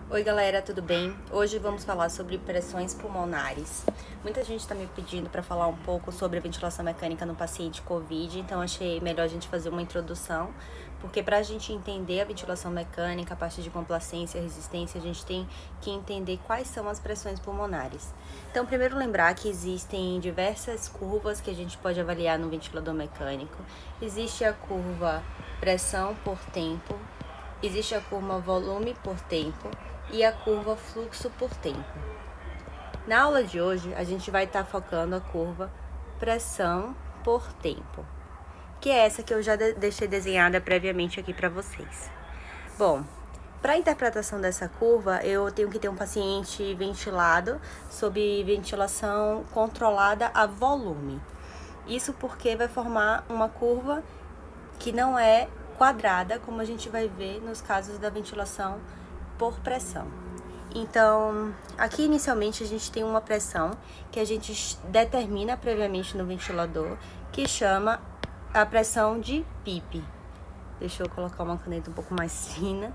Oi galera, tudo bem? Hoje vamos falar sobre pressões pulmonares. Muita gente está me pedindo para falar um pouco sobre a ventilação mecânica no paciente COVID, então achei melhor a gente fazer uma introdução, porque para a gente entender a ventilação mecânica, a parte de complacência e resistência, a gente tem que entender quais são as pressões pulmonares. Então, primeiro lembrar que existem diversas curvas que a gente pode avaliar no ventilador mecânico. Existe a curva pressão por tempo, existe a curva volume por tempo e a curva fluxo por tempo. Na aula de hoje, a gente vai estar focando a curva pressão por tempo, que é essa que eu já deixei desenhada previamente aqui para vocês. Bom, para a interpretação dessa curva, eu tenho que ter um paciente ventilado sob ventilação controlada a volume. Isso porque vai formar uma curva que não é quadrada, como a gente vai ver nos casos da ventilação por pressão. Então, aqui inicialmente a gente tem uma pressão que a gente determina previamente no ventilador, que chama a pressão de PIP. Deixa eu colocar uma caneta um pouco mais fina.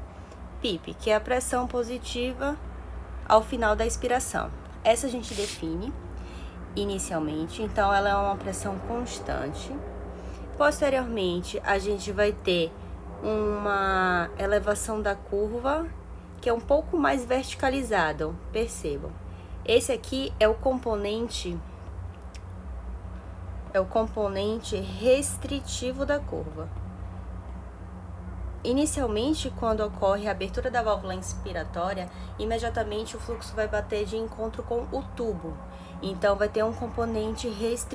PIP, que é a pressão positiva ao final da expiração. Essa a gente define inicialmente, então ela é uma pressão constante. Posteriormente, a gente vai ter uma elevação da curva que é um pouco mais verticalizada, percebam. Esse aqui é o componente restritivo da curva. Inicialmente, quando ocorre a abertura da válvula inspiratória, imediatamente o fluxo vai bater de encontro com o tubo. Então, vai ter um componente restritivo